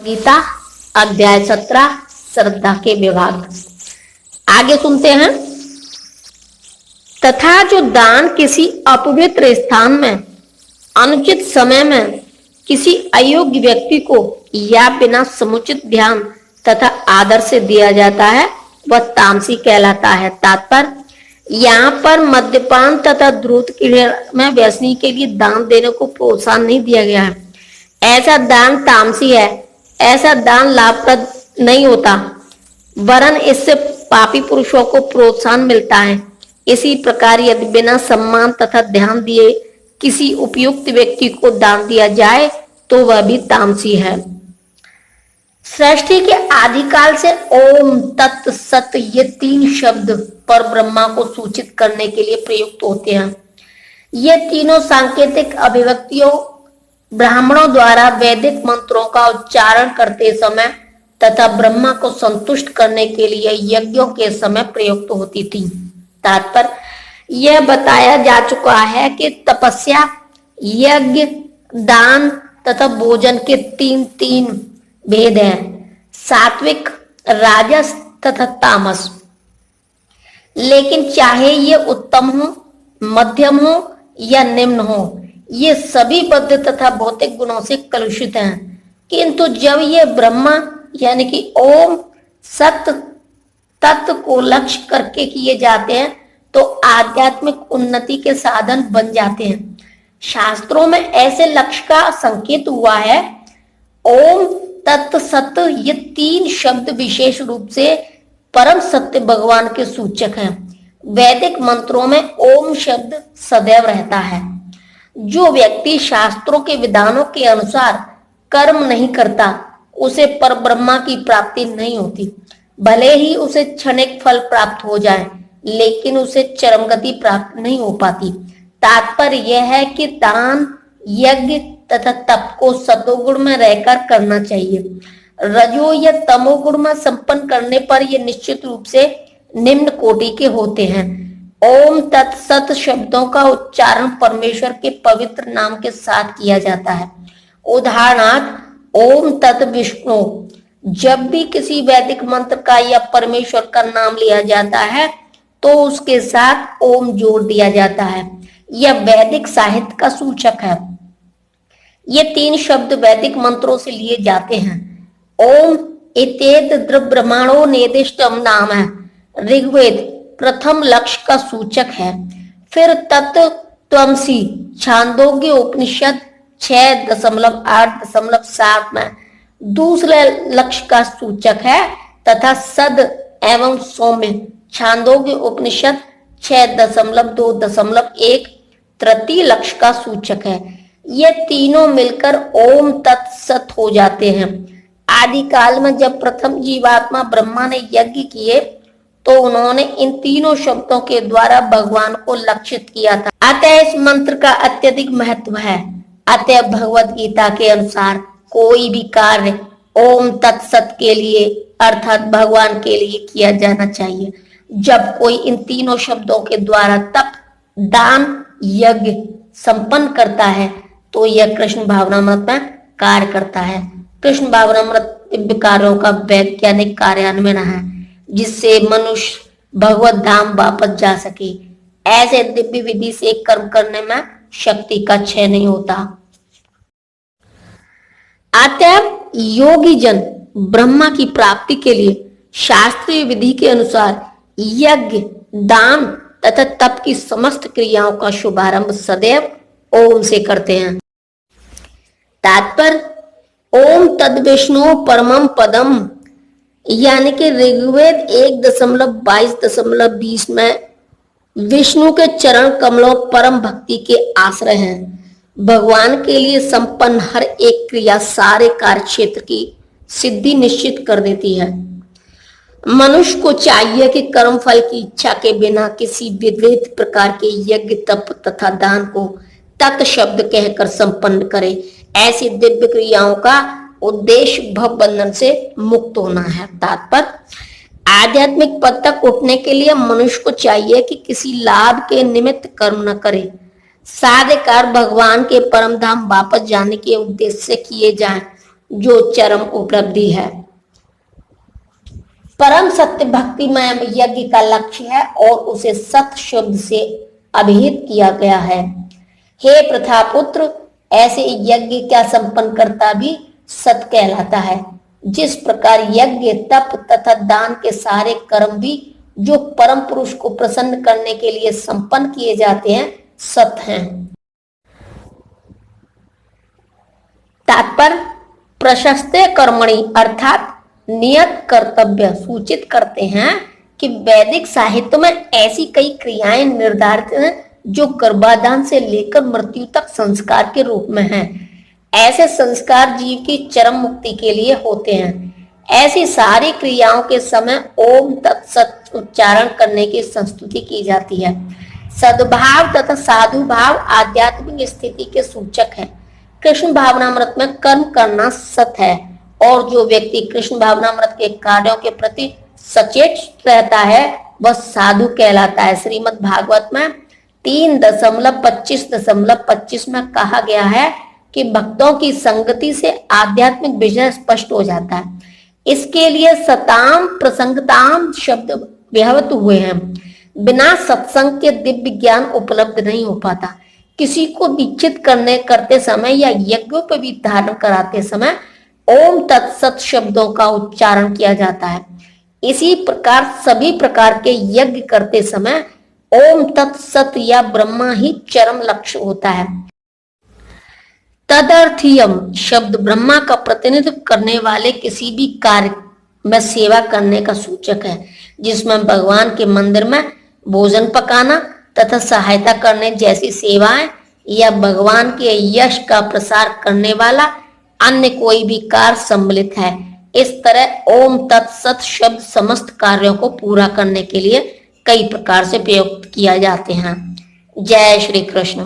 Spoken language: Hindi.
गीता अध्याय 17 श्रद्धा के विभाग। आगे सुनते हैं। तथा जो दान किसी अपवित्र स्थान में अनुचित समय में किसी अयोग्य व्यक्ति को या बिना समुचित ध्यान तथा आदर से दिया जाता है वह तामसी कहलाता है। तात्पर्य यहाँ पर मद्यपान तथा द्रुत क्रिया में व्यसनी के लिए दान देने को प्रोत्साहन नहीं दिया गया है। ऐसा दान तामसी है। ऐसा दान लाभप्रद नहीं होता, वरन इससे पापी पुरुषों को प्रोत्साहन मिलता है। इसी प्रकार यदि बिना सम्मान तथा ध्यान दिए किसी उपयुक्त व्यक्ति को दान दिया जाए तो वह भी तामसी है। सृष्टि के आदिकाल से ओम तत् सत ये तीन शब्द पर ब्रह्मा को सूचित करने के लिए प्रयुक्त होते हैं। ये तीनों सांकेतिक अभिव्यक्तियों ब्राह्मणों द्वारा वैदिक मंत्रों का उच्चारण करते समय तथा ब्रह्मा को संतुष्ट करने के लिए यज्ञों के समय प्रयुक्त होती थी। तात्पर्य यह बताया जा चुका है कि तपस्या, यज्ञ, दान तथा भोजन के तीन भेद हैं, सात्विक, राजस तथा तामस। लेकिन चाहे ये उत्तम हो, मध्यम हो या निम्न हो, ये सभी बद्ध तथा भौतिक गुणों से कलुषित हैं। किंतु जब ये ब्रह्मा यानी कि ओम सत्य तत्व को लक्ष्य करके किए जाते हैं तो आध्यात्मिक उन्नति के साधन बन जाते हैं। शास्त्रों में ऐसे लक्ष्य का संकेत हुआ है। ओम तत्व सत्य ये तीन शब्द विशेष रूप से परम सत्य भगवान के सूचक हैं। वैदिक मंत्रों में ओम शब्द सदैव रहता है। जो व्यक्ति शास्त्रों के विधानों के अनुसार कर्म नहीं करता उसे परब्रह्मा की प्राप्ति नहीं होती। भले ही उसे क्षणिक फल प्राप्त हो जाए लेकिन उसे चरम गति प्राप्त नहीं हो पाती। तात्पर्य यह है कि दान, यज्ञ तथा तप को सतोगुण में रहकर करना चाहिए। रजो या तमोगुण में संपन्न करने पर ये निश्चित रूप से निम्न कोटि के होते हैं। ओम तत्सत शब्दों का उच्चारण परमेश्वर के पवित्र नाम के साथ किया जाता है। उदाहरणार्थ ओम तत् विष्णु। जब भी किसी वैदिक मंत्र का या परमेश्वर का नाम लिया जाता है तो उसके साथ ओम जोड़ दिया जाता है। यह वैदिक साहित्य का सूचक है। ये तीन शब्द वैदिक मंत्रों से लिए जाते हैं। ओम इतेत द्रब्रह्मणो निर्दिष्टम नाम है। ऋग्वेद प्रथम लक्ष्य का सूचक है। फिर तत्व त्वमसि छांदोग्य उपनिषद 6.8.7 में दूसरे लक्ष्य का सूचक है तथा सद एवं सौम्य छांदोग्य उपनिषद 6.2.1 तृतीय लक्ष्य का सूचक है। ये तीनों मिलकर ओम तत्सत हो जाते हैं। आदिकाल में जब प्रथम जीवात्मा ब्रह्मा ने यज्ञ किए तो उन्होंने इन तीनों शब्दों के द्वारा भगवान को लक्षित किया था। अतः इस मंत्र का अत्यधिक महत्व है। अतः भगवत गीता के अनुसार कोई भी कार्य ओम तत्सत के लिए अर्थात भगवान के लिए किया जाना चाहिए। जब कोई इन तीनों शब्दों के द्वारा तप, दान, यज्ञ संपन्न करता है तो यह कृष्ण भावनामृत में कार्य करता है। कृष्ण भावनामृत दिव्य कार्यों का वैज्ञानिक कार्यान्वयन है जिससे मनुष्य भगवत धाम वापस जा सके। ऐसे दिव्य विधि से कर्म करने में शक्ति का क्षय नहीं होता। अतः योगी जन ब्रह्मा की प्राप्ति के लिए शास्त्रीय विधि के अनुसार यज्ञ, दान तथा तप की समस्त क्रियाओं का शुभारंभ सदैव ओम से करते हैं। तात्पर्य ओम तद विष्णु परमम पदम यानी कि ऋग्वेद 1.22.20 में विष्णु के चरण कमलों परम भक्ति के आश्रय हैं। भगवान के लिए संपन्न हर एक क्रिया सारे कार्य क्षेत्र की सिद्धि निश्चित कर देती है। मनुष्य को चाहिए कि कर्म फल की इच्छा के बिना किसी विविध प्रकार के यज्ञ, तप तथा दान को तत् शब्द कहकर संपन्न करे। ऐसी दिव्य क्रियाओं का उद्देश्य भव बंधन से मुक्त होना है। तात्पर्य आध्यात्मिक पद तक उठने के लिए मनुष्य को चाहिए कि किसी लाभ के निमित्त कर्म न करे। सारे कार्य भगवान के परम धाम वापस जाने के उद्देश्य से किए जाएं। जो चरम उपलब्धि है। परम सत्य भक्तिमय यज्ञ का लक्ष्य है और उसे सत शब्द से अभिहित किया गया है। हे प्रथापुत्र, ऐसे यज्ञ क्या संपन्न करता भी सत कहलाता है। जिस प्रकार यज्ञ, तप तथा दान के सारे कर्म भी जो परम पुरुष को प्रसन्न करने के लिए संपन्न किए जाते हैं, सत हैं। तात्पर्य, प्रशस्ते कर्मणि अर्थात नियत कर्तव्य सूचित करते हैं कि वैदिक साहित्य में ऐसी कई क्रियाएं निर्धारित हैं जो गर्भाधान से लेकर मृत्यु तक संस्कार के रूप में हैं। ऐसे संस्कार जीव की चरम मुक्ति के लिए होते हैं। ऐसी सारी क्रियाओं के समय ओम तत्सत उच्चारण करने की संस्तुति की जाती है। सद्भाव तथा साधु भाव आध्यात्मिक स्थिति के सूचक है। कृष्ण भावनामृत में कर्म करना सत है और जो व्यक्ति कृष्ण भावनामृत के कार्यों के प्रति सचेत रहता है वह साधु कहलाता है। श्रीमद् भागवत में 3.25.25 में कहा गया है कि भक्तों की संगति से आध्यात्मिक विषय स्पष्ट हो जाता है। इसके लिए सताम प्रसंगताम शब्द व्यवहृत हुए हैं। बिना सत्संग के दिव्य ज्ञान उपलब्ध नहीं हो पाता। किसी को दीक्षित करते समय या यज्ञोपवीत धारण कराते समय ओम तत्सत शब्दों का उच्चारण किया जाता है। इसी प्रकार सभी प्रकार के यज्ञ करते समय ओम तत्सत या ब्रह्मा ही चरम लक्ष्य होता है। तदर्थीयम शब्द ब्रह्मा का प्रतिनिधित्व करने वाले किसी भी कार्य में सेवा करने का सूचक है, जिसमें भगवान के मंदिर में भोजन पकाना तथा सहायता करने जैसी सेवाएं या भगवान के यश का प्रसार करने वाला अन्य कोई भी कार्य सम्मिलित है। इस तरह ओम तत्सत शब्द समस्त कार्यों को पूरा करने के लिए कई प्रकार से प्रयुक्त किया जाते हैं। जय श्री कृष्ण।